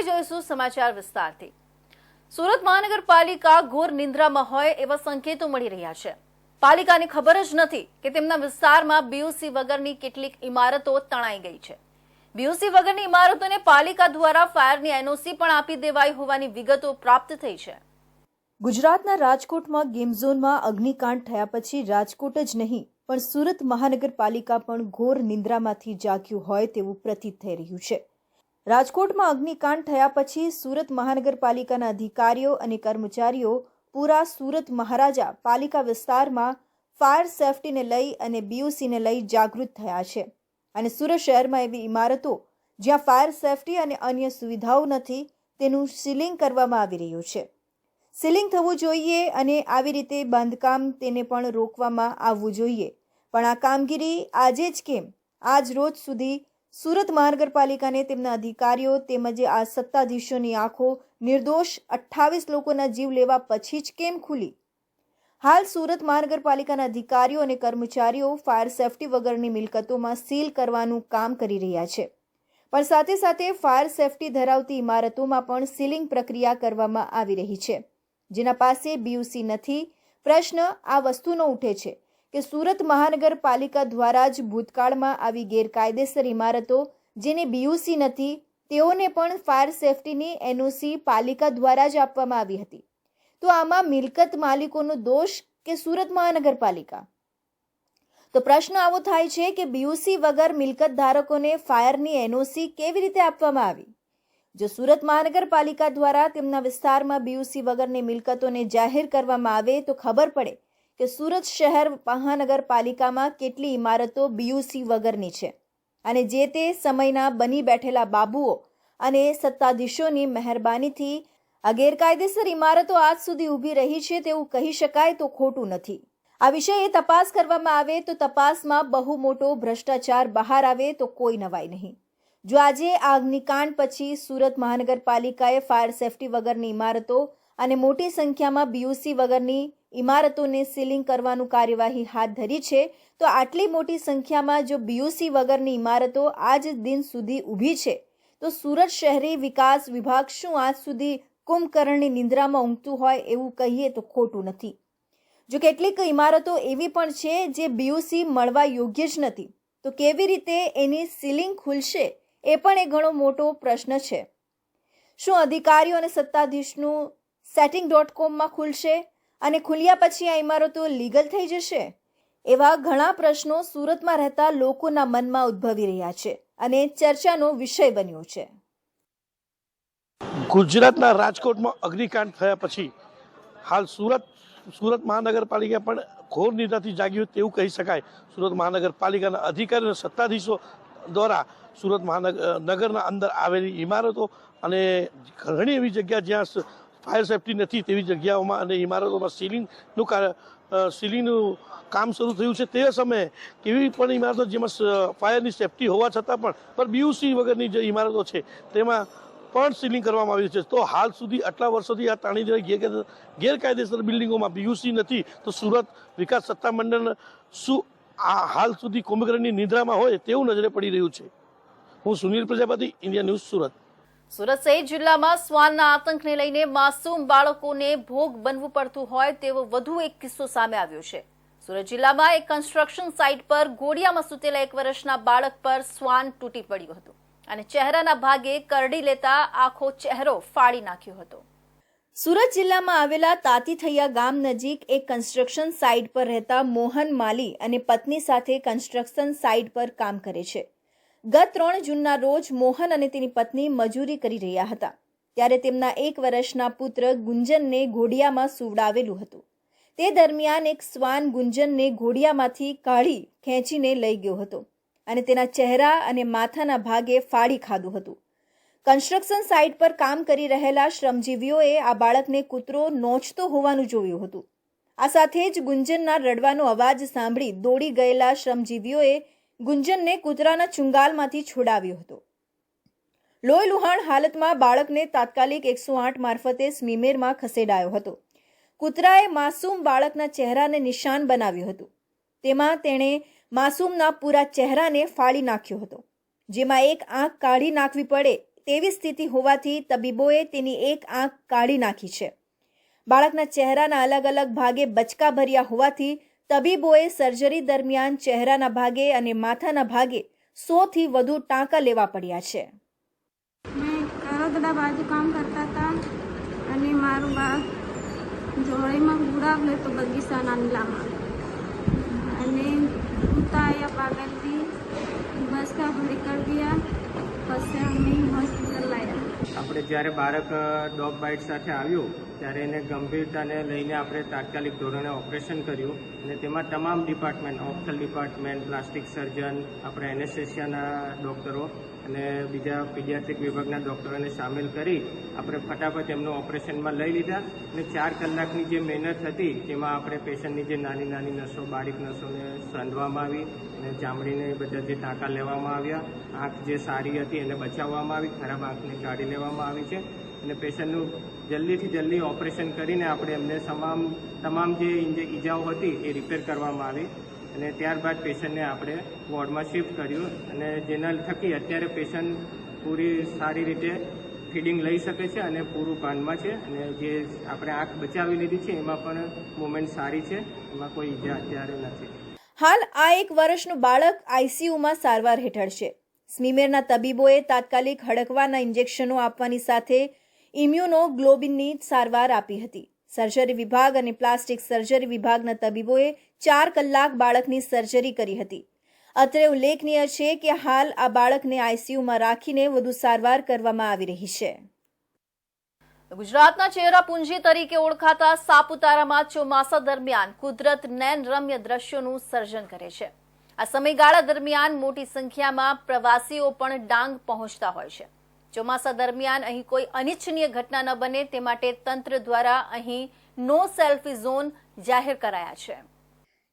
હવે જોઈશું સમાચાર વિસ્તારથી। સુરત મહાનગરપાલિકા ઘોર નિંદ્રામાં હોય એવા સંકેતો મળી રહ્યા છે। પાલિકાને ખબર જ નથી કે તેમના વિસ્તારમાં બીયુસી વગરની કેટલીક ઇમારતો તણાઈ ગઈ છે। બીયુસી વગરની ઇમારતોને પાલિકા દ્વારા ફાયરની એનઓસી પણ આપી દેવાઈ હોવાની વિગતો પ્રાપ્ત થઈ છે। ગુજરાતના રાજકોટમાં ગેમ ઝોનમાં અગ્નિકાંડ થયા પછી રાજકોટ જ નહીં પણ સુરત મહાનગરપાલિકા પણ ઘોર નિંદ્રામાંથી જાગ્યું હોય તેવું પ્રતીત થઈ રહ્યું છે। રાજકોટમાં અગ્નિકાંડ થયા પછી સુરત મહાનગરપાલિકાના અધિકારીઓ અને કર્મચારીઓ પૂરા સુરત મહારાજા પાલિકા વિસ્તારમાં ફાયર સેફટીને લઈ અને બીયુસીને લઈ જાગૃત થયા છે અને સુરત શહેરમાં એવી ઇમારતો જ્યાં ફાયર સેફટી અને અન્ય સુવિધાઓ નથી તેનું સીલિંગ કરવામાં આવી રહ્યું છે। સીલિંગ થવું જોઈએ અને આવી રીતે બાંધકામ તેને પણ રોકવામાં આવવું જોઈએ, પણ આ કામગીરી આજે જ કેમ? આજ રોજ સુધી સુરત મહાનગરપાલિકાને તેમના અધિકારીઓ તેમજ આ સત્તાધીશોની આંખો નિર્દોષ 28 લોકોના જીવ લેવા પછી જ કેમ ખુલી? હાલ સુરત મહાનગરપાલિકાના અધિકારીઓ અને કર્મચારીઓ ફાયર સેફટી વગરની મિલકતોમાં સીલ કરવાનું કામ કરી રહ્યા છે, પણ સાથે સાથે ફાયર સેફટી ધરાવતી ઇમારતોમાં પણ સીલિંગ પ્રક્રિયા કરવામાં આવી રહી છે, જેના પાસે બીયુસી નથી। પ્રશ્ન આ વસ્તુનો ઉઠે છે કે સુરત મહાનગરપાલિકા દ્વારા જ ભૂતકાળમાં આવી ગેરકાયદેસર ઇમારતો જેને બીયુસી નથી તેઓને પણ ફાયર સેફટીની એનઓસી પાલિકા દ્વારા જ આપવામાં આવી હતી। તો આમાં મિલકત માલિકોનો દોષ કે સુરત મહાનગરપાલિકા? તો પ્રશ્ન આવો થાય છે કે બીયુસી વગર મિલકત ધારકોને ફાયરની એનઓસી કેવી રીતે આપવામાં આવી? જો સુરત મહાનગરપાલિકા દ્વારા તેમના વિસ્તારમાં બીયુસી વગરની મિલકતોને જાહેર કરવામાં આવે તો ખબર પડે કે સુરત શહેર મહાનગરપાલિકામાં કેટલી ઇમારતો બીયુસી વગરની છે અને જે તે સમયના બની બેઠેલા બાબુઓ અને સત્તાધીશોની મહેરબાનીથી આ ગેરકાયદેસર ઇમારતો આજ સુધી ઊભી રહી છે તેવું કહી શકાય તો ખોટું નથી। આ વિષયે તપાસ કરવામાં આવે તો તપાસમાં બહુ મોટો ભ્રષ્ટાચાર બહાર આવે તો કોઈ નવાઈ નહીં। જો આજે આ અગ્નિકાંડ પછી સુરત મહાનગરપાલિકાએ ફાયર સેફટી વગરની ઇમારતો અને મોટી સંખ્યામાં બીયુસી વગરની ઇમારતોને સીલિંગ કરવાનું કાર્યવાહી હાથ ધરી છે, તો આટલી મોટી સંખ્યામાં જો બીયુસી વગરની ઇમારતો આજ દિન સુધી ઊભી છે તો સુરત શહેરી વિકાસ વિભાગ શું આજ સુધી કુંભકર્ણની નિંદ્રામાં ઊંઘતું હોય એવું કહીએ તો ખોટું નથી। જો કેટલીક ઇમારતો એવી પણ છે જે બીયુસી મળવા યોગ્ય જ નથી તો કેવી રીતે એની સીલિંગ ખુલશે એ પણ એક ઘણો મોટો પ્રશ્ન છે। શું અધિકારીઓ અને સત્તાધીશનું setting.com ખુલશે અને ખુલ્યા પછી આ ઇમારતો લીગલ થઈ જશે? એવા ઘણા પ્રશ્નો સુરતમાં રહેતા લોકોના મનમાં ઉદ્ભવી રહ્યા છે અને ચર્ચાનો વિષય બન્યો છે। ગુજરાતના રાજકોટમાં અગ્નિકાંડ થયા પછી હાલ સુરત મહાનગરપાલિકા પણ ઘોર નિંદ્રાથી જાગ્યું તેવું કહી શકાય। સુરત મહાનગરપાલિકાના અધિકારીઓ અને સત્તાધીશો દ્વારા સુરત મહાનગરના અંદર આવેલી ઇમારતો અને ઘણી એવી જગ્યા જ્યાં ફાયર સેફટી નથી તેવી જગ્યાઓમાં અને ઇમારતોમાં સીલિંગનું કામ શરૂ થયું છે તે સમયે કેવી પણ ઇમારતો જેમાં ફાયરની સેફટી હોવા છતાં પણ બીયુસી વગરની જે ઇમારતો છે તેમાં પણ સીલિંગ કરવામાં આવ્યું છે। તો હાલ સુધી આટલા વર્ષોથી આ તાણી ગેરકાયદેસર બિલ્ડિંગોમાં બીયુસી નથી તો સુરત વિકાસ સત્તામંડળ શું આ હાલ સુધી કુંભકર્ણની નિંદ્રામાં હોય તેવું નજરે પડી રહ્યું છે। હું સુનિલ પ્રજાપતિ, ઇન્ડિયા ન્યૂઝ, સુરત। સુરત સહિત જિલ્લામાં શ્વાનના આતંકને લઈને માસૂમ બાળકોને ભોગ બનવું પડતું હોય તેવો વધુ એક કિસ્સો સામે આવ્યો છે। સુરત જિલ્લામાં એક કન્સ્ટ્રક્શન સાઇટ પર ઘોડિયામાં સૂતેલા 1 વર્ષના બાળક પર શ્વાન તૂટી પડ્યું હતું અને ચહેરાના ભાગે કરડી લેતા આખો ચહેરો ફાડી નાખ્યો હતો। સુરત જિલ્લામાં આવેલા તાતીથૈયા ગામ નજીક એક કન્સ્ટ્રક્શન સાઇટ પર રહેતા મોહન માલી અને પત્ની સાથે કન્સ્ટ્રક્શન સાઇટ પર કામ કરે છે। ગત 3 જૂનના રોજ મોહન અને તેની પત્ની મજૂરી કરી રહ્યા હતા ત્યારે તેમના 1 વર્ષના પુત્ર ગુંજનને ઘોડિયામાં સુવડાવેલું હતું। તે દરમિયાન એક શ્વાન ગુંજનને ઘોડિયામાંથી કાઢી ખેંચીને લઈ ગયો હતો અને તેના ચહેરા અને માથાના ભાગે ફાડી ખાધું હતું। કન્સ્ટ્રક્શન સાઇટ પર કામ કરી રહેલા શ્રમજીવીઓએ આ બાળકને કૂતરો નોચતો હોવાનું જોયું હતું। આ સાથે જ ગુંજનના રડવાનો અવાજ સાંભળી દોડી ગયેલા શ્રમજીવીઓએ ગુંજનને કૂતરાના ચુંગાલમાંથી છોડાવ્યો હતો। લોહી લુહાણ હાલતમાં બાળકને તાત્કાલિક 108 મારફતે સ્મીમેરમાં ખસેડાયો હતો। કૂતરાએ માસૂમ બાળકના ચહેરાને નિશાન બનાવ્યું હતું। તેમાં તેણે માસૂમના પૂરા ચહેરાને ફાડી નાખ્યો હતો, જેમાં એક આંખ કાઢી નાખવી પડે તેવી સ્થિતિ હોવાથી તબીબોએ તેની એક આંખ કાઢી નાખી છે. બાળકના ચહેરાના અલગ અલગ ભાગે બચકા ભર્યા હોવાથી તબીબોએ સર્જરી દરમિયાન ચહેરાના ભાગે અને માથાના ભાગે 100 થી વધુ ટાંકા લેવા પડ્યા છે. मैं करोदड़ा बाजू काम करता था અને મારું બાળક જોડેમાં ગુડાવ લેતો બગીચા નાનલામાં અને ઉતા આયા પાગલથી બસ કા ભરી કર દિયા. પછી અમે હોસ્પિટલ લાવ્યા. આપણે જ્યારે બાળક ડોગ બાઇટ સાથે આવ્યું ત્યારે એને ગંભીરતાને લઈને આપણે તાત્કાલિક ધોરણે ઓપરેશન કર્યું અને તેમાં તમામ ડિપાર્ટમેન્ટ, ઓપ્થલ ડિપાર્ટમેન્ટ, પ્લાસ્ટિક સર્જન, આપણે એનેસ્થેસિયાના ડૉક્ટરો અને બીજા પીડિયાટ્રિક વિભાગના ડૉક્ટરોને સામેલ કરી આપણે ફટાફટ એમનું ઓપરેશનમાં લઈ લીધા અને 4 કલાકની જે મહેનત હતી તેમાં આપણે પેશન્ટની જે નાની નાની નસો, બારીક નસોને સાંધવામાં આવી અને ચામડીને બધા જે ટાંકા લેવામાં આવ્યા. આંખ જે સારી હતી એને બચાવવામાં આવી, ખરાબ આંખને કાઢી લેવામાં આવી છે અને પેશન્ટનું જલ્દીથી જલ્દી ઓપરેશન કરીને આપણે એમને તમામ જે ઈજાઓ હતી એ રિપેર કરવામાં આવી અને ત્યારબાદ પેશન્ટને આપણે વોર્ડમાં શિફ્ટ કર્યું અને જેના થકી અત્યારે પેશન્ટ પૂરી સારી રીતે ફીડિંગ લઈ શકે છે અને પૂરું ભાનમાં છે અને જે આપણે આંખ બચાવી લીધી છે એમાં પણ મુવમેન્ટ સારી છે, એમાં કોઈ ઈજા અત્યારે નથી. હાલ આ 1 વર્ષનું બાળક આઈસીયુમાં સારવાર હેઠળ છે. સ્મીમેરના તબીબોએ તાત્કાલિક હડકવાના ઇન્જેક્શનો આપવાની સાથે ઇમ્યુનોગ્લોબિનની સારવાર આપી હતી. સર્જરી વિભાગ અને પ્લાસ્ટિક સર્જરી વિભાગના તબીબોએ 4 કલાક બાળકની સર્જરી કરી હતી. અત્રે ઉલ્લેખનીય છે કે હાલ આ બાળકને આઈસીયુમાં રાખીને વધુ સારવાર કરવામાં આવી રહી છે. ગુજરાતના ચહેરાપુંજી તરીકે ઓળખાતા સાપુતારામાં ચોમાસા દરમિયાન કુદરત નયનરમ્ય દ્રશ્યોનું સર્જન કરે છે. આ સમયગાળા દરમિયાન મોટી સંખ્યામાં પ્રવાસીઓ પણ ડાંગ પહોંચતા હોય છે. ચોમાસા દરમિયાન અહીં કોઈ અનિચ્છનીય ઘટના ન બને તે માટે તંત્ર દ્વારા અહીં નો સેલ્ફી ઝોન જાહેર કરાયા છે.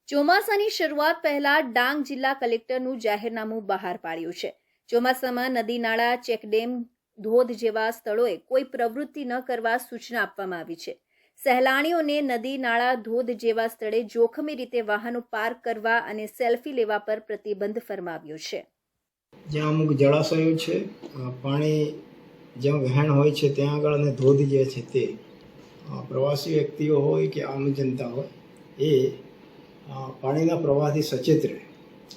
ચોમાસાની શરૂઆત પહેલા ડાંગ જિલ્લા કલેક્ટરનું જાહેરનામું બહાર પાડ્યું છે. ચોમાસામાં નદી, નાળા, ચેકડેમ, ધોધ જેવા સ્થળોએ કોઈ પ્રવૃત્તિ ન કરવા સૂચના આપવામાં આવી છે. સહેલાણીઓને નદી, નાળા, ધોધ જેવા સ્થળે જોખમી રીતે વાહનો પાર્ક કરવા અને સેલ્ફી લેવા પર પ્રતિબંધ ફરમાવ્યો છે. જ્યાં અમુક જળાશયો છે, પાણી જ્યાં વહેણ હોય છે ત્યાં આગળ અને ધોધ જે છે તે પ્રવાસી વ્યક્તિઓ હોય કે આમ જનતા હોય એ પાણીના પ્રવાહથી સચેત રહે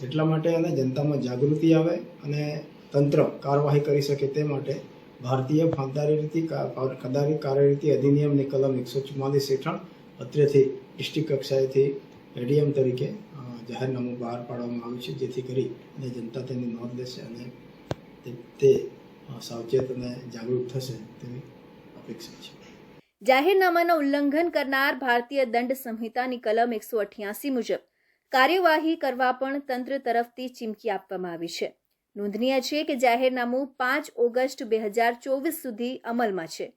એટલા માટે અને જનતામાં જાગૃતિ આવે અને તંત્ર કાર્યવાહી કરી શકે તે માટે ભારતીય ફોજદારી કાર્યરીતિ અધિનિયમની કલમ 144 હેઠળ અત્રેથી ડિસ્ટ્રિક્ટ કક્ષાએથી એડીએમ તરીકે જાહેરનામું બહાર પાડવામાં આવ્યું છે, જેથી કરી અને જનતા તેની નોંધ લેશે અને તે સાવચેત અને જાગૃત થશે તેવી અપેક્ષા છે. જાહેરનામાનું ઉલ્લંઘન કરનાર ભારતીય દંડ સંહિતાની કલમ 188 મુજબ કાર્યવાહી કરવા પણ તંત્ર તરફથી ચીમકી આપવામાં આવી છે. નોંધનીય છે કે જાહેરનામું 5 ઓગસ્ટ 2024 સુધી અમલમાં છે.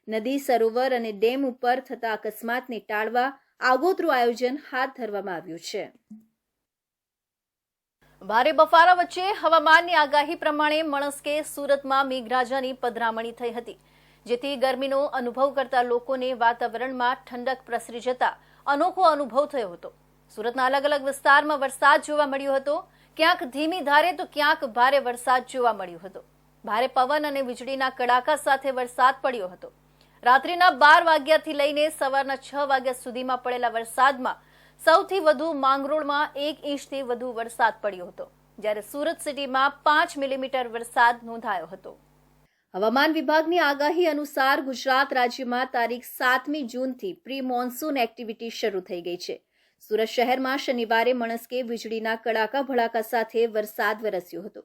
નદી, સરોવર અને ડેમ ઉપર થતા અકસ્માતને ટાળવા આગોતરું આયોજન હાથ ધરવામાં આવ્યું છે. ભારે બફારા વચ્ચે હવામાનની આગાહી પ્રમાણે મણસ્કે સુરતમાં મેઘરાજાની પધરામણી થઈ હતી, જેથી ગરમીનો અનુભવ કરતા લોકોને વાતાવરણમાં ઠંડક પ્રસરી જતા અનોખો અનુભવ થયો હતો. સુરતના અલગ અલગ વિસ્તારમાં વરસાદ જોવા મળ્યો હતો. ક્યાંક ધીમી ધારે તો ક્યાંક ભારે વરસાદ જોવા મળ્યો હતો. ભારે પવન અને વીજળીના કડાકા સાથે વરસાદ પડ્યો હતો. રાત્રિના 12 વાગ્યાથી લઈને સવારના 6 વાગ્યા સુધીમાં પડેલા વરસાદમાં સૌથી વધુ માંગરોળમાં 1 ઇંચથી વધુ વરસાદ પડ્યો હતો, જ્યારે સુરત સિટીમાં 5 મિલીમીટર વરસાદ નોંધાયો હતો. હવામાન વિભાગની આગાહી અનુસાર ગુજરાત રાજ્યમાં તારીખ 7મી જૂનથી પ્રી મોન્સૂન એક્ટિવિટી શરૂ થઈ ગઈ છે. સુરત શહેરમાં શનિવારે મણસ્કે વીજળીના કડાકા ભડાકા સાથે વરસાદ વરસ્યો હતો.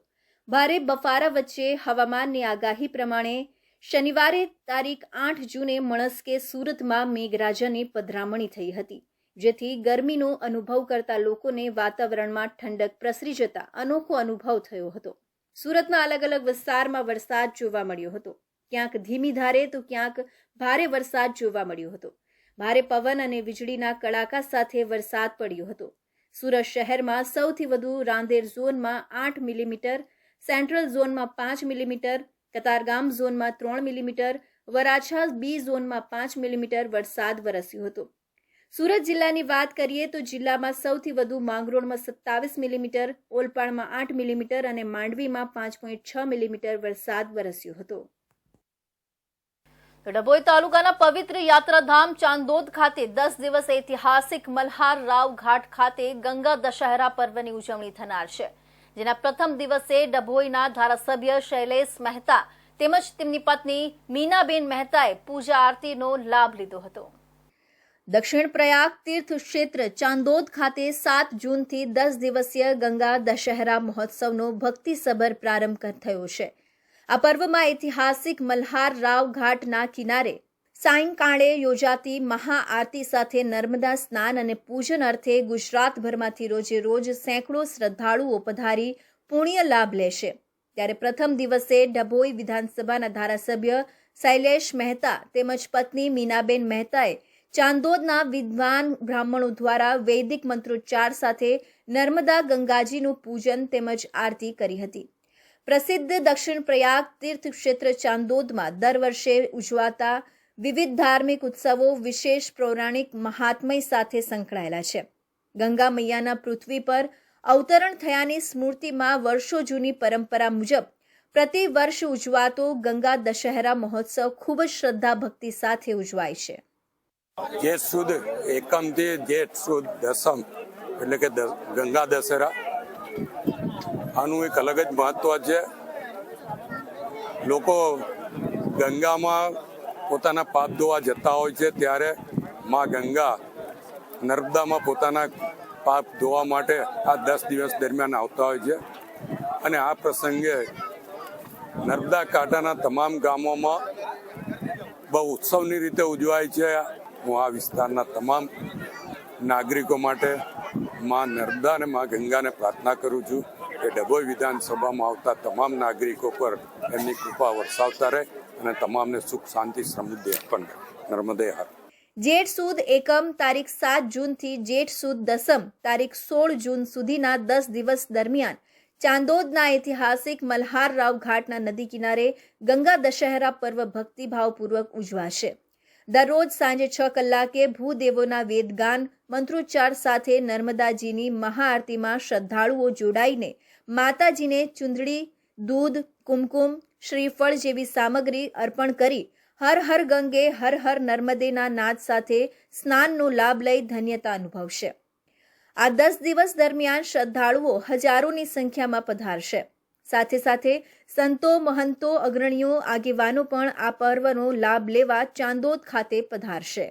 ભારે બફારા વચ્ચે હવામાનની આગાહી પ્રમાણે શનિવારે તારીખ 8 જૂને મણસ્કે સુરતમાં મેઘરાજાની પધરામણી થઈ હતી, જેથી ગરમીનો અનુભવ કરતા લોકોને વાતાવરણમાં ઠંડક પ્રસરી જતા અનોખો અનુભવ થયો હતો. સુરતના અલગ અલગ વિસ્તારમાં વરસાદ જોવા મળ્યો હતો. ક્યાંક ધીમી ધારે તો ક્યાંક ભારે વરસાદ જોવા મળ્યો હતો. ભારે પવન અને વીજળીના કડાકા સાથે વરસાદ પડ્યો હતો. સુરત શહેરમાં સૌથી વધુ રાંદેર ઝોનમાં 8 મિલીમીટર, સેન્ટ્રલ ઝોનમાં 5 મિલીમીટર, કતારગામ ઝોનમાં 3 મિલીમીટર, વરાછા બી ઝોનમાં 5 મિલીમીટર વરસાદ વરસ્યો હતો. સુરત જિલ્લાની વાત કરીએ તો જિલ્લામાં સૌથી વધુ માંગરોળમાં 27 મિલીમીટર, ઓલપાડમાં 8 મિલીમીટર અને માંડવીમાં 5.6 મિલીમીટર વરસાદ વરસ્યો હતો. ડભોઈ તાલુકાના પવિત્ર યાત્રાધામ ચાંદોદ ખાતે 10 દિવસ ઐતિહાસિક મલ્હાર રાવ ઘાટ ખાતે ગંગા દશહેરા પર્વની ઉજવણી થનાર છે, જેના પ્રથમ દિવસે ડભોઈના ધારાસભ્ય શૈલેષ મહેતા તેમજ તેમની પત્ની મીનાબેન મહેતાએ પૂજા આરતીનો લાભ લીધો હતો. દક્ષિણ પ્રયાગ તીર્થ ક્ષેત્ર ચાંદોદ ખાતે 7 જૂનથી 10 દિવસીય ગંગા દશહેરા મહોત્સવનો ભક્તિસભર પ્રારંભ થયો છે. આ પર્વમાં ઐતિહાસિક મલ્હાર રાવ ઘાટના કિનારે સાયંકાળે યોજાતી મહાઆરતી સાથે નર્મદા સ્નાન અને પૂજન અર્થે ગુજરાતભરમાંથી રોજે રોજ સેંકડો શ્રદ્ધાળુઓ પધારી પુણ્ય લાભ લેશે. ત્યારે પ્રથમ દિવસે ડભોઈ વિધાનસભાના ધારાસભ્ય શૈલેષ મહેતા તેમજ પત્ની મીનાબેન મહેતાએ ચાંદોદના વિદ્વાન બ્રાહ્મણો દ્વારા વૈદિક મંત્રોચ્ચાર સાથે નર્મદા ગંગાજીનું પૂજન તેમજ આરતી કરી હતી. પ્રસિદ્ધ દક્ષિણ પ્રયાગ તીર્થ ક્ષેત્ર ચાંદોદમાં દર વર્ષે ઉજવાતા વિવિધ ધાર્મિક ઉત્સવો વિશેષ પૌરાણિક મહાત્મય સાથે સંકળાયેલા છે. ગંગા મૈયાના પૃથ્વી પર અવતરણ થયાની સ્મૃતિમાં વર્ષો જૂની પરંપરા મુજબ પ્રતિ વર્ષ ઉજવાતો ગંગા દશહેરા મહોત્સવ ખૂબ જ શ્રદ્ધા ભક્તિ સાથે ઉજવાય છે. જેઠ સુદ એકમથી જેઠ સુદ દસમ એટલે કે ગંગા દશેરા, આનું એક અલગ જ મહત્વ છે. લોકો ગંગામાં પોતાના પાપ ધોવા જતા હોય છે ત્યારે મા ગંગા નર્મદામાં પોતાના પાપ ધોવા માટે આ 10 દિવસ દરમિયાન આવતા હોય છે. અને આ પ્રસંગે નર્મદા કાંઠાના તમામ ગામોમાં બહુ ઉત્સવની રીતે ઉજવાય છે. હું આ વિસ્તારના તમામ નાગરિકો માટે મા નર્મદા અને મા ગંગાને પ્રાર્થના કરું છું કે ડભોઈ વિધાનસભામાં આવતા તમામ નાગરિકો પર એમની કૃપા વરસાવતા રહે અને તમામને સુખ શાંતિ સમૃદ્ધિ અર્પણ કરે. નર્મદે હર. જેઠ સુદ એકમ તારીખ 7 જૂનથી જેઠ સુદ દસમ તારીખ 16 જૂન સુધીના 10 દિવસ દરમિયાન ચાંદોદના ઐતિહાસિક મલ્હાર રાવ ઘાટના નદી કિનારે ગંગા દશહેરા પર્વ ભક્તિભાવપૂર્વક ઉજવાશે. દરરોજ સાંજે 6 કલાકે ભૂદેવોના વેદગાન મંત્રોચ્ચાર સાથે નર્મદાજીની મહાઆરતીમાં શ્રદ્ધાળુઓ જોડાઈને માતાજીને ચુંદડી, દૂધ, કુમકુમ, શ્રીફળ જેવી સામગ્રી અર્પણ કરી હર હર ગંગે હર હર નર્મદેના નાદ સાથે સ્નાનનો લાભ લઈ ધન્યતા અનુભવશે. આ 10 દિવસ દરમિયાન શ્રદ્ધાળુઓ હજારોની સંખ્યામાં પધારશે. સાથે સાથે સંતો, મહંતો, અગ્રણીઓ, આગેવાનો પણ આ પર્વનો લાભ લેવા ચાંદોદ ખાતે પધારશે.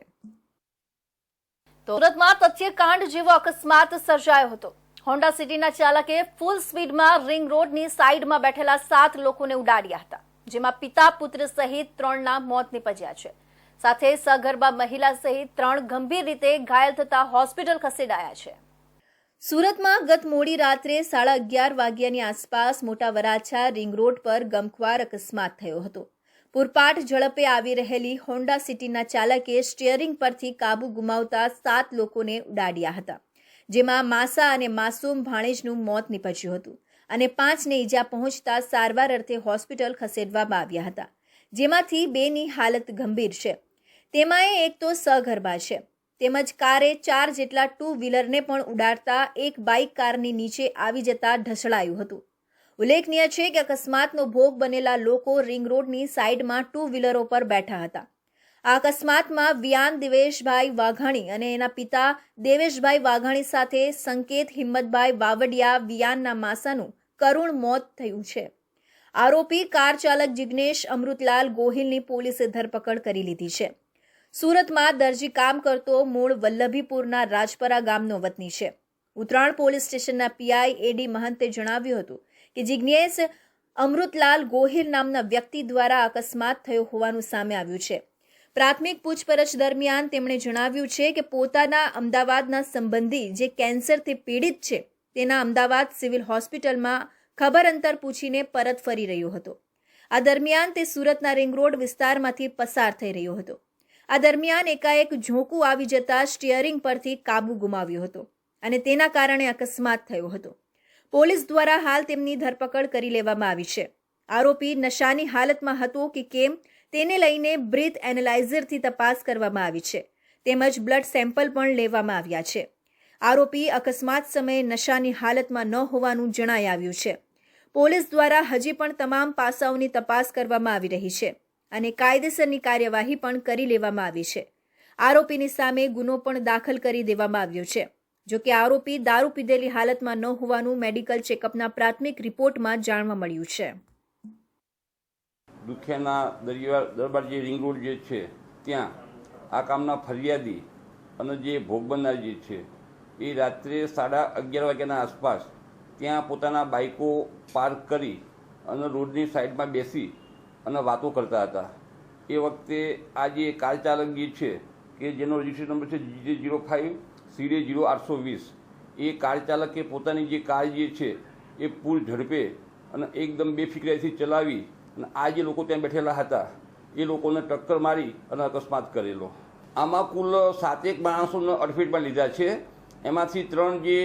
સુરતમાં તથ્યકાંડ જેવો અકસ્માત સર્જાયો હતો. હોન્ડા સિટીના ચાલકે ફૂલ સ્પીડમાં રિંગ રોડની સાઈડમાં બેઠેલા 7 લોકોને ઉડાડ્યા હતા, જેમાં પિતા પુત્ર સહિત 3ના મોત નીપજ્યા છે. સાથે સગર્ભા મહિલા સહિત 3 ગંભીર રીતે ઘાયલ થતા હોસ્પિટલ ખસેડાયા છે. સુરતમાં ગત મોડી રાત્રે 11:30 વાગ્યાની આસપાસ મોટા વરાછા રિંગ રોડ પર ગમખ્વાર અકસ્માત થયો હતો. પૂરપાટ ઝડપે આવી રહેલી હોન્ડા સિટીના ચાલકે સ્ટીયરિંગ પરથી કાબુ ગુમાવતા 7 લોકોને ઉડાડ્યા હતા, જેમાં માસા અને માસૂમ ભાણેજનું મોત નીપજ્યું હતું અને 5ને ઈજા પહોંચતા સારવાર અર્થે હોસ્પિટલ ખસેડવામાં આવ્યા હતા, જેમાંથી 2ની હાલત ગંભીર છે. તેમાં એક તો સગર્ભા છે. તેમજ કારે 4 જેટલા 2 વ્હીલરને પણ ઉડાડતા એક બાઇક કારની નીચે આવી જતા ઢસડાયું હતું. ઉલ્લેખનીય છે કે અકસ્માતનો ભોગ બનેલા લોકો રિંગ રોડની સાઈડમાં 2 વ્હીલરો પર બેઠા હતા. આ અકસ્માતમાં વિયાન દિવેશભાઈ વાઘાણી અને એના પિતા દેવેશભાઈ વાઘાણી સાથે સંકેત હિંમતભાઈ વાવડિયા વિયાનના માસાનું કરુણ મોત થયું છે. આરોપી કાર ચાલક જિગ્નેશ અમૃતલાલ ગોહિલની પોલીસે ધરપકડ કરી લીધી છે. સુરતમાં દરજી કામ કરતો મૂળ વલ્લભીપુરના રાજપરા ગામનો વતની છે. ઉત્તરાણ પોલીસ સ્ટેશનના પીઆઈ એડી મહંતે જણાવ્યું હતું કે જિગ્નેશ અમૃતલાલ ગોહિલ નામના વ્યક્તિ દ્વારા અકસ્માત થયો હોવાનું સામે આવ્યું છે. પ્રાથમિક પૂછપરછ દરમિયાન તેમણે જણાવ્યું છે કે પોતાના અમદાવાદના સંબંધી જે કેન્સરથી પીડિત છે તેના અમદાવાદ સિવિલ હોસ્પિટલમાં ખબર અંતર પૂછીને પરત ફરી રહ્યો હતો. આ દરમિયાન તે સુરતના રિંગ રોડ વિસ્તારમાંથી પસાર થઈ રહ્યો હતો. આ દરમિયાન એકાએક ઝોકું આવી જતા સ્ટીયરિંગ પરથી કાબુ ગુમાવ્યો હતો અને તેના કારણે અકસ્માત થયો હતો. પોલીસ દ્વારા હાલ તેમની ધરપકડ કરી લેવામાં આવી છે. આરોપી નશાની હાલતમાં હતો કે કેમ તેને લઈને બ્રીથ એનાલાઇઝરથી તપાસ કરવામાં આવી છે. તેમજ બ્લડ સેમ્પલ પણ લેવામાં આવ્યા છે. આરોપી અકસ્માત સમયે નશાની હાલતમાં ન હોવાનું જણાઈ આવ્યું છે. પોલીસ દ્વારા હજી પણ તમામ પાસાઓની તપાસ કરવામાં આવી રહી છે અને કાયદેસરની કાર્યવાહી પણ કરી લેવામાં આવી છે. આરોપીની સામે ગુનો પણ દાખલ કરી દેવામાં આવ્યો છે. જો કે આરોપી દારૂ પીધેલી હાલતમાં ન હોવાનું મેડિકલ ચેકઅપના પ્રાથમિક રિપોર્ટમાં જાણવા મળ્યું છે. દુખિયાના દરબાર જે રિંગ રોડ જે છે ત્યાં આ કામના ફરિયાદી અને જે ભોગ બનનાર જે છે એ રાત્રે 11:30 વાગ્યાના આસપાસ ત્યાં પોતાના બાઇકો પાર્ક કરી અને રોડની સાઈડમાં બેસી અને વાતો કરતા હતા. એ વખતે આ જે કાર ચાલક જે છે કે જેનો રજિસ્ટ્રેશન નંબર છે GJ05 0820 એ કાર ચાલકે પોતાની જે કાર જે છે એ પૂર ઝડપે અને એકદમ બેફિકરાઈથી ચલાવી અને આ જે લોકો ત્યાં બેઠેલા હતા એ લોકોને ટક્કર મારી અને અકસ્માત કરેલો. આમાં કુલ 7 માણસોને અડફેટમાં લીધા છે. એમાંથી 3 જે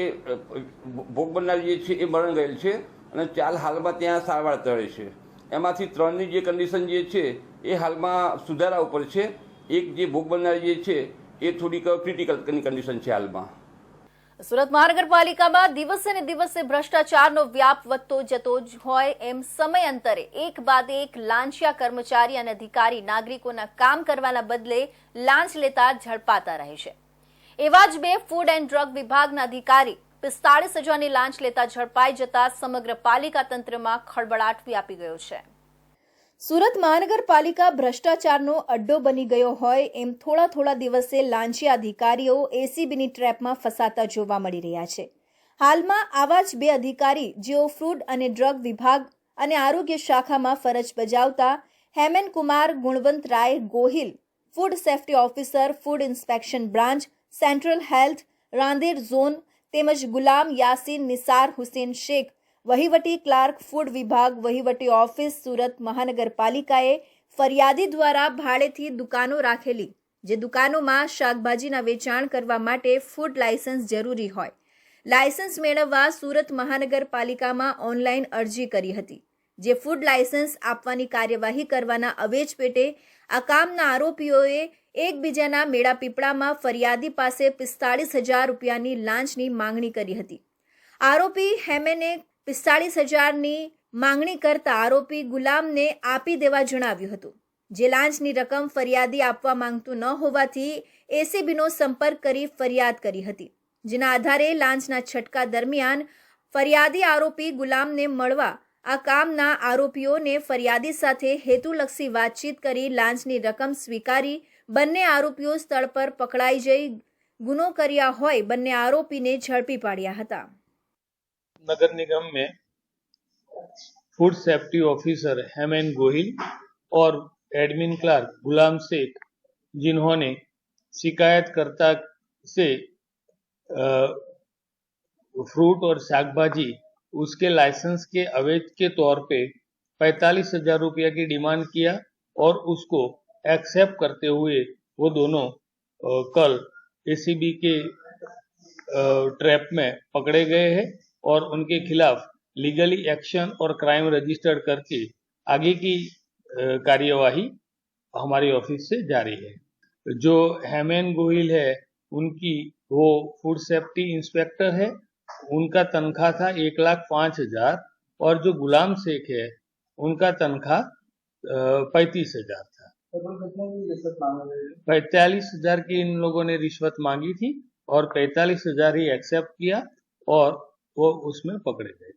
ભોગ બનનાર જે છે એ મરણ ગયેલ છે અને 4 હાલમાં ત્યાં સારવાર તળે છે. એમાંથી 3ની જે કન્ડિશન જે છે એ હાલમાં સુધારા ઉપર છે. એક જે ભોગ બનનાર જે છે એ થોડીક ક્રિટિકલની કન્ડિશન છે હાલમાં. સુરત મહાનગરપાલિકામાં દિવસે ને દિવસે ભ્રષ્ટાચારનો વ્યાપ વધતો જતો જ હોય એમ સમયાંતરે એક બાદ એક લાંચિયા કર્મચારી અને અધિકારી નાગરિકોના કામ કરવાના બદલે લાંચ લેતા ઝડપાતા રહે છે. એવા જ 2 ફૂડ એન્ડ ડ્રગ વિભાગના અધિકારી 45,000ની લાંચ લેતા ઝડપાઈ જતા સમગ્ર પાલિકા તંત્રમાં ખળબળાટ વ્યાપી ગયો છે. સુરત મહાનગરપાલિકા ભ્રષ્ટાચારનો અડ્ડો બની ગયો હોય એમ થોડા દિવસે લાંચિયા અધિકારીઓ એસીબીની ટ્રેપમાં ફસાતા જોવા મળી રહ્યા છે. હાલમાં આવા જ 2 અધિકારી જેઓ ફૂડ અને ડ્રગ વિભાગ અને આરોગ્ય શાખામાં ફરજ બજાવતા Hemenkumar Gunvantrai Gohil, food safety officer, food inspection branch, central health, Rander zone તેમજ ગુલામ યાસીન નિસાર હુસેન શેખ, વહીવટી ક્લાર્ક, ફૂડ વિભાગ, વહીવટી ઓફિસ, સુરત મહાનગરપાલિકાએ ફરિયાદી દ્વારા ભાડેથી દુકાનો રાખેલી, જે દુકાનોમાં શાકભાજીના વેચાણ કરવા માટે ફૂડ લાયસન્સ જરૂરી હોય. લાયસન્સ મેળવવા સુરત મહાનગરપાલિકામાં ઓનલાઈન અરજી કરી હતી, જે ફૂડ લાયસન્સ આપવાની કાર્યવાહી કરવાના અવેજ પેટે આ કામના આરોપીઓએ એકબીજાના મેળાપીપળામાં ફરિયાદી પાસે 45,000 રૂપિયાની લાંચની માંગણી કરી હતી. આરોપી હેમેને 45,000ની માંગણી કરતા આરોપી ગુલામને આપી દેવા જણાવ્યું હતું, જે લાંચની રકમ ફરિયાદી આપવા માંગતું ન હોવાથી એસીબીનો સંપર્ક કરી ફરિયાદ કરી હતી, જેના આધારે લાંચના છટકા દરમિયાન ફરિયાદી આરોપી ગુલામને મળવા આ કામના આરોપીઓને ફરિયાદી સાથે હેતુલક્ષી વાતચીત કરી લાંચની રકમ સ્વીકારી બંને આરોપીઓ સ્થળ પર પકડાઈ જઈ ગુનો કર્યા હોય બંને આરોપીને ઝડપી પાડ્યા હતા. नगर निगम में फूड सेफ्टी ऑफिसर हेमन गोहिल और एडमिन क्लर्क गुलाम शेख, जिन्होंने शिकायतकर्ता से फ्रूट और शाक भाजी उसके लाइसेंस के अवैध के तौर पे 45,000 रुपया की डिमांड किया और उसको एक्सेप्ट करते हुए वो दोनों कल एसीबी के ट्रैप में पकड़े गए हैं और उनके खिलाफ लीगली एक्शन और क्राइम रजिस्टर्ड करके आगे की कार्यवाही हमारी ऑफिस से जारी है. जो हेमन गोहिल है उनकी वो फूड सेफ्टी इंस्पेक्टर है, उनका तनख्वाह था 1,05,000 और जो गुलाम शेख है उनका तनख्वाह 35,000 था. 45,000 की इन लोगों ने रिश्वत मांगी थी और 45,000 ही एक्सेप्ट किया और वो उसमें पकड़े गए.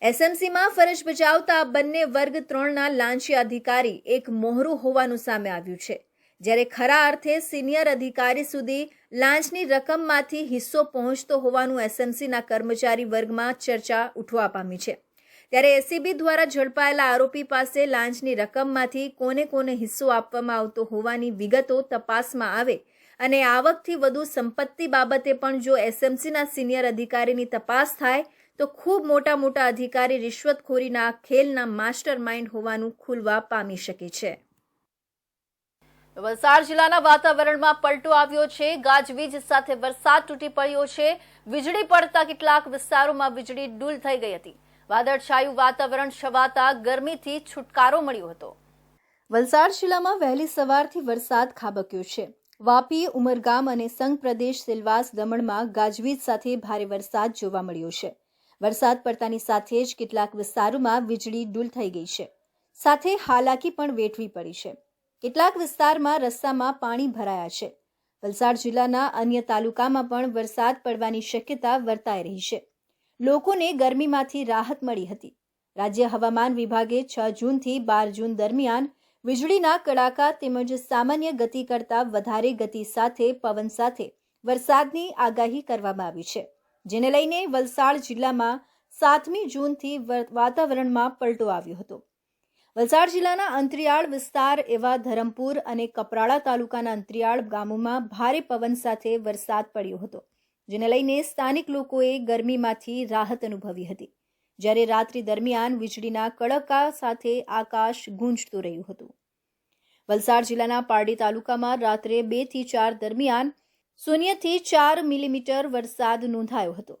એસએમસીમાં ફરજ બજાવતા બંને વર્ગ 3ના લાંચિયા અધિકારી એક મોહરું હોવાનું સામે આવ્યું છે, જ્યારે ખરા અર્થે સિનિયર અધિકારી સુધી લાંચની રકમમાંથી હિસ્સો પહોંચતો હોવાનું એસએમસીના કર્મચારી વર્ગમાં ચર્ચા ઉઠવા પામી છે. ત્યારે એસીબી દ્વારા ઝડપાયેલા આરોપી પાસે લાંચની રકમમાંથી કોને હિસ્સો આપવામાં આવતો હોવાની વિગતો તપાસમાં આવે અને આવકથી વધુ સંપત્તિ બાબતે પણ જો એસએમસીના સિનિયર અધિકારીની તપાસ થાય તો ખૂબ મોટા અધિકારી રિશ્વતખોરીના ખેલના માસ્ટર માઇન્ડ હોવાનું ખુલવા પામી શકે છે. વલસાડ જિલ્લાના વાતાવરણમાં પલટો આવ્યો છે. ગાજવીજ સાથે વરસાદ તૂટી પડ્યો છે. વીજળી પડતા કેટલાક વિસ્તારોમાં વીજળી ડૂલ થઈ ગઈ હતી. વાદળછાયું વાતાવરણ છવાતા ગરમીથી છુટકારો મળ્યો હતો. વલસાડ જિલ્લામાં વહેલી સવારથી વરસાદ ખાબક્યો છે. વાપી, ઉમરગામ અને સંઘ પ્રદેશ સિલવાસ દમણમાં ગાજવીજ સાથે ભારે વરસાદ જોવા મળ્યો છે. વરસાદ પડતાની સાથે જ કેટલાક વિસ્તારોમાં વીજળી ડૂલ થઈ ગઈ છે. સાથે હાલાકી પણ વેઠવી પડી છે. કેટલાક વિસ્તારમાં રસ્તામાં પાણી ભરાયા છે. વલસાડ જિલ્લાના અન્ય તાલુકામાં પણ વરસાદ પડવાની શક્યતા વર્તાઈ રહી છે. લોકોને ગરમીમાંથી રાહત મળી હતી. રાજ્ય હવામાન વિભાગે 6 જૂનથી 12 જૂન દરમિયાન વીજળીના કડાકા તેમજ સામાન્ય ગતિ કરતાં વધારે ગતિ સાથે પવન સાથે વરસાદની આગાહી કરવામાં આવી છે, જેને લઈને વલસાડ જિલ્લામાં 7મી જૂનથી વાતાવરણમાં પલટો આવ્યો હતો. વલસાડ જિલ્લાના અંતરિયાળ વિસ્તાર એવા ધરમપુર અને કપરાડા તાલુકાના અંતરિયાળ ગામોમાં ભારે પવન સાથે વરસાદ પડ્યો હતો, જેને લઈને સ્થાનિક લોકોએ ગરમીમાંથી રાહત અનુભવી હતી. જ્યારે રાત્રિ દરમિયાન વીજળીના કડકા સાથે આકાશ ગુંજતું રહ્યું હતું. વલસાડ જિલ્લાના પારડી તાલુકામાં રાત્રે 2 થી 4 દરમિયાન 0 થી 4 મિલીમીટર વરસાદ નોંધાયો હતો.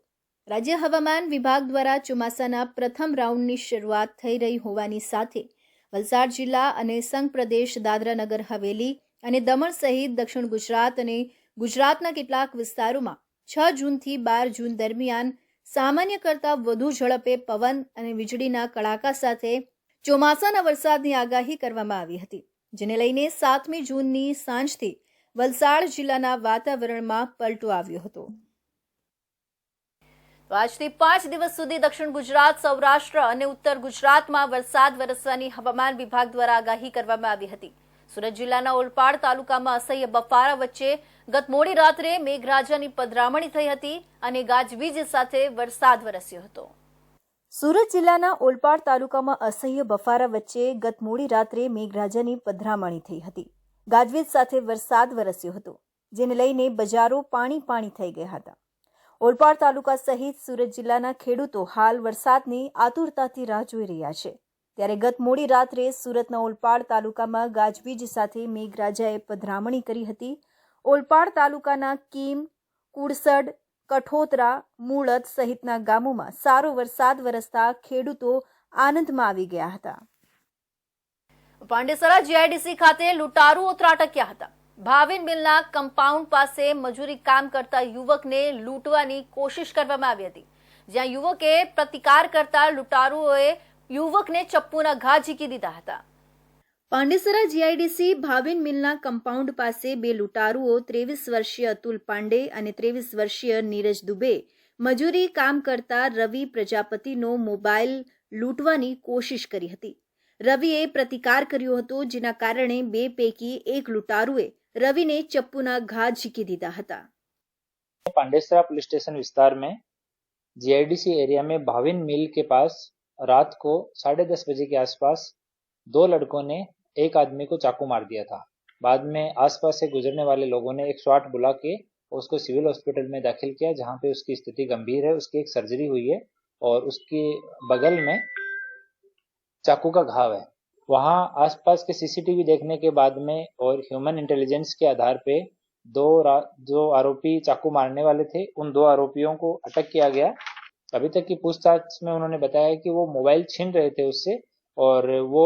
રાજ્ય હવામાન વિભાગ દ્વારા ચોમાસાના પ્રથમ રાઉન્ડની શરૂઆત થઈ રહી હોવાની સાથે વલસાડ જિલ્લા અને સંઘ પ્રદેશ દાદરાનગર હવેલી અને દમણ સહિત દક્ષિણ ગુજરાત અને ગુજરાતના કેટલાક વિસ્તારોમાં 6 જૂનથી 12 જૂન દરમિયાન સામાન્ય કરતાં વધુ ઝડપે પવન અને વીજળીના કડાકા સાથે ચોમાસાના વરસાદની આગાહી કરવામાં આવી હતી, જેને લઈને 7મી જૂનની સાંજથી વલસાડ જિલ્લાના વાતાવરણમાં પલટો આવ્યો હતો. આજથી 5 દિવસ સુધી દક્ષિણ ગુજરાત, સૌરાષ્ટ્ર અને ઉત્તર ગુજરાતમાં વરસાદ વરસવાની હવામાન વિભાગ દ્વારા આગાહી કરવામાં આવી હતી. સુરત જિલ્લાના ઓલપાડ તાલુકામાં અસહ્ય બફારા વચ્ચે ગત મોડી રાત્રે મેઘરાજાની પધરામણી થઈ હતી અને ગાજવીજ સાથે વરસાદ વરસ્યો હતો. સુરત જિલ્લાના ઓલપાડ તાલુકામાં અસહ્ય બફારા વચ્ચે ગત મોડી રાત્રે મેઘરાજાની પધરામણી થઈ હતી. ગાજવીજ સાથે વરસાદ વરસ્યો હતો, જેને લઈને બજારો પાણી થઈ ગયા હતા. ઓલપાડ તાલુકા સહિત સુરત જિલ્લાના ખેડૂતો હાલ વરસાદની આતુરતાથી રાહ જોઈ રહ્યા છે. ત્યારે ગત મોડી રાત્રે સુરતના ઓલપાડ તાલુકામાં ગાજવીજ સાથે મેઘરાજાએ પધરામણી કરી હતી. ઓલપાડ તાલુકાના કીમ, કુડસડ, કઠોતરા, મૂળત સહિતના ગામોમાં સારો વરસાદ વરસતા ખેડૂતો આનંદમાં આવી ગયા હતા. પાંડેસરા જીઆઈડીસી ખાતે લૂંટારુઓ ત્રાટક્યા હતા. ભાવિન મિલના કમ્પાઉન્ડ પાસે મજૂરી કામ કરતા યુવકને લૂંટવાની કોશિશ કરવામાં આવી હતી, જ્યાં યુવકે પ્રતિકાર કરતા લૂંટારુઓએ યુવકને ચપ્પુના ઘા ઝીકી દીધા હતા. પાંડેસરા જીઆઈડીસી ભાવિન મિલના કમ્પાઉન્ડ પાસે 2 લૂંટારુઓ 23 વર્ષીય અતુલ પાંડે અને 23 વર્ષીય નીરજ દુબે મજૂરી કામ કરતા રવિ પ્રજાપતિનો મોબાઈલ લૂંટવાની કોશિશ કરી હતી. રવિએ પ્રતિકાર કર્યો હતો, જેના કારણે 2 પૈકી 1 લૂંટારુએ रवि ने चप्पूना घा झीकी दीदा था. पांडेसरा पुलिस स्टेशन विस्तार में जीआईडीसी एरिया में भाविन मिल के पास रात को 10:30 बजे के आसपास 2 लड़कों ने एक आदमी को चाकू मार दिया था. बाद में आसपास से गुजरने वाले लोगों ने 108 बुला के उसको सिविल हॉस्पिटल में दाखिल किया, जहां पे उसकी स्थिति गंभीर है. उसकी एक सर्जरी हुई है और उसके बगल में चाकू का घाव है. वहां आसपास के सीसीटीवी देखने के बाद में और ह्यूमन इंटेलिजेंस के आधार पे जो आरोपी चाकू मारने वाले थे, उन 2 आरोपियों को अटक किया गया. अभी तक की पूछताछ में उन्होंने बताया कि वो मोबाइल छीन रहे थे उससे और वो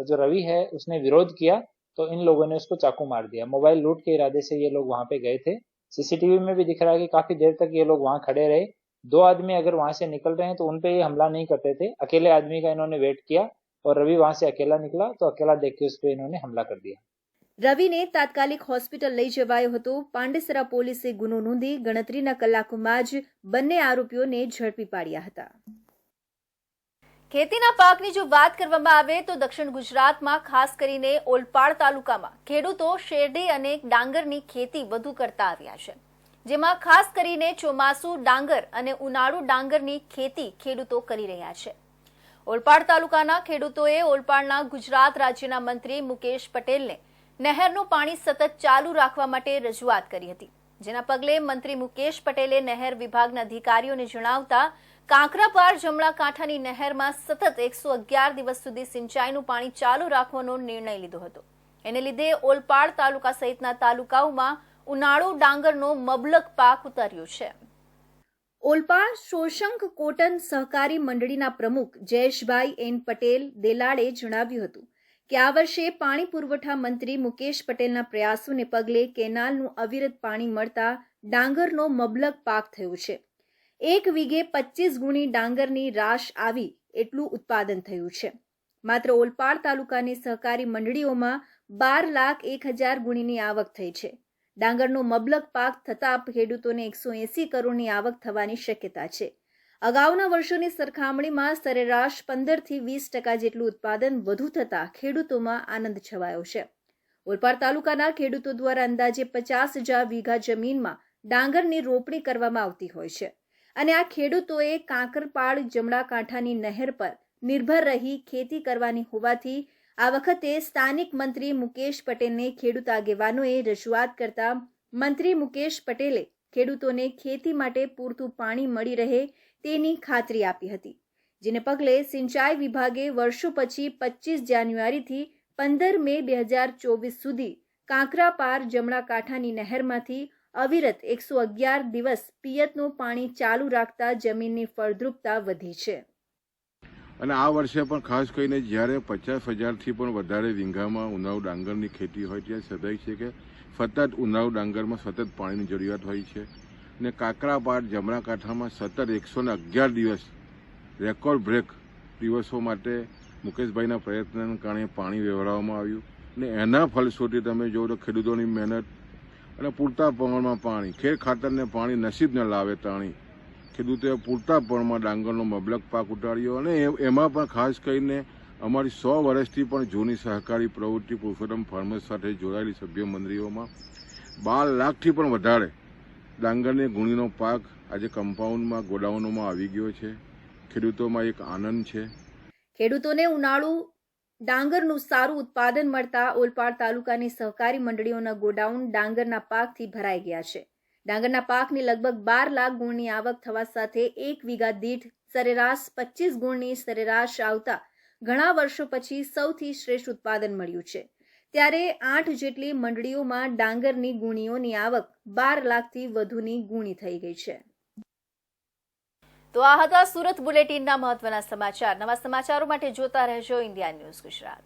जो रवि है उसने विरोध किया तो इन लोगों ने उसको चाकू मार दिया. मोबाइल लूट के इरादे से ये लोग वहां पे गए थे. सीसीटीवी में भी दिख रहा है कि काफी देर तक ये लोग वहां खड़े रहे. 2 आदमी अगर वहां से निकल रहे हैं तो उनपे ये हमला नहीं करते थे. अकेले आदमी का इन्होंने वेट किया और रवि वहां से अकेला निकला तो अकेला देख के उस पर इन्होंने हमला कर दिया. રવિને તાત્કાલિક હોસ્પિટલ લઈ જવાયો હતો. પાંડેસરા પોલીસે ગુનો નોંધી ગણતરીના કલાકોમાં જ બંને આરોપીઓને ઝડપી પાડ્યા હતા. ખેતીના પાકની જો વાત કરવામાં આવે તો દક્ષિણ ગુજરાતમાં ખાસ કરીને ઓલપાડ તાલુકામાં ખેડૂતો શેરડી અને ડાંગરની ખેતી વધુ કરતા આવ્યા છે, જેમાં ખાસ કરીને ચોમાસુ ડાંગર અને ઉનાળુ ડાંગરની ખેતી ખેડૂતો કરી રહ્યા છે. ઓલપાડ તાલુકાના ખેડૂતોએ ઓલપાડના ગુજરાત રાજ્યના મંત્રી મુકેશ પટેલને નહેરનું પાણી સતત ચાલુ રાખવા માટે રજૂઆત કરી હતી, જેના પગલે મંત્રી મુકેશ પટેલે નહેર વિભાગના અધિકારીઓને જણાવતા કાંકરાપાર જમણા કાંઠાની નહેરમાં સતત 111 દિવસ સુધી સિંચાઈનું પાણી ચાલુ રાખવાનો નિર્ણય લીધો હતો. એને લીધે ઓલપાડ તાલુકા સહિતના તાલુકાઓમાં ઉનાળુ ડાંગરનો મબલક પાક ઉતર્યો છે. ઓલપાડ શોષંક કોટન સહકારી મંડળીના પ્રમુખ જયેશભાઈ એન પટેલ દેલાડે જણાવ્યું હતું કે આ વર્ષે પાણી પુરવઠા મંત્રી મુકેશ પટેલના પ્રયાસોને પગલે કેનાલનું અવિરત પાણી મળતા ડાંગરનો મબલક પાક થયો છે. 1 વીઘે 25 ગુણી ડાંગરની રાશ આવી એટલું ઉત્પાદન થયું છે. માત્ર ઓલપાડ તાલુકાની સહકારી મંડળીઓમાં 12,01,000 ગુણીની આવક થઈ છે. ડાંગરનો મબલક પાક થતાં ખેડૂતોને 180 કરોડની આવક થવાની શક્યતા છે. અગાઉના વર્ષોની સરખામણીમાં સરેરાશ 15થી 20% જેટલું ઉત્પાદન વધુ થતાં ખેડૂતોમાં આનંદ છવાયો છે. ઓલપાડ તાલુકાના ખેડૂતો દ્વારા અંદાજે 50,000 વીઘા જમીનમાં ડાંગરની રોપણી કરવામાં આવતી હોય છે અને આ ખેડૂતોએ કાંકરપાળ જમણા કાંઠાની નહેર પર નિર્ભર રહી ખેતી કરવાની હોવાથી આ વખતે સ્થાનિક મંત્રી મુકેશ પટેલને ખેડૂત આગેવાનોએ રજૂઆત કરતા મંત્રી મુકેશ પટેલે ખેડૂતોને ખેતી માટે પૂરતું પાણી મળી રહે તેની ખાતરી આપી હતી, જેને પગલે સિંચાઈ વિભાગે વર્ષો પછી 25 જાન્યુઆરીથી 15 મે 2024 સુધી કાંકરાપાર જમણા કાંઠાની નહેરમાંથી અવિરત 111 દિવસ પિયતનું પાણી ચાલુ રાખતા જમીનની ફળદ્રુપતા વધી છે. અને આ વર્ષે પણ ખાસ કરીને જ્યારે 50,000થી પણ વધારે વીંઘામાં ઉનાળુ ડાંગરની ખેતી હોય ત્યારે સ્વાભાવિક છે કે સતત ઉનાળુ ડાંગરમાં સતત પાણીની જરૂરિયાત હોય છે અને કાંકરાપાડ જમણા કાંઠામાં સતત 111 દિવસ રેકોર્ડ બ્રેક દિવસો માટે મુકેશભાઈના પ્રયત્નને કારણે પાણી વેવડાવવામાં આવ્યું અને એના ફલશ્રુતિ તમે જુઓ તો ખેડૂતોની મહેનત અને પૂરતા પ્રમાણમાં પાણી, ખેડ ખાતરને પાણી નસીબ ન લાવે તાણી ખેડૂતોએ પૂરતા પ્રમાણમાં ડાંગરનો મબલક પાક ઉતાર્યો અને એમાં પણ ખાસ કરીને અમારી 100 વર્ષથી પણ જૂની સહકારી પ્રવૃત્તિ પુરુષોત્તમ ફાર્મર્સ સાથે જોડાયેલી સભ્ય મંડળીઓમાં 12 લાખથી પણ વધારે ડાંગરની ગુણીનો પાક આજે કમ્પાઉન્ડમાં ગોડાઉનોમાં આવી ગયો છે. ખેડૂતોમાં એક આનંદ છે. ખેડૂતોને ઉનાળુ ડાંગરનું સારું ઉત્પાદન મળતા ઓલપાડ તાલુકાની સહકારી મંડળીઓના ગોડાઉન ડાંગરના પાકથી ભરાઈ ગયા છે. ડાંગરના પાકની લગભગ 12 લાખ ગુણની આવક થવા સાથે 1 વીઘા દીઠ સરેરાશ 25 ગુણની સરેરાશ આવતા ઘણા વર્ષો પછી સૌથી શ્રેષ્ઠ ઉત્પાદન મળ્યું છે. ત્યારે 8 જેટલી મંડળીઓમાં ડાંગરની ગુણીઓની આવક 12 લાખથી વધુની ગુણી થઈ ગઈ છે. તો આ હતા સુરત બુલેટિનના મહત્વના સમાચાર. નવા સમાચારો માટે જોતા રહેજો ઇન્ડિયા ન્યૂઝ ગુજરાત.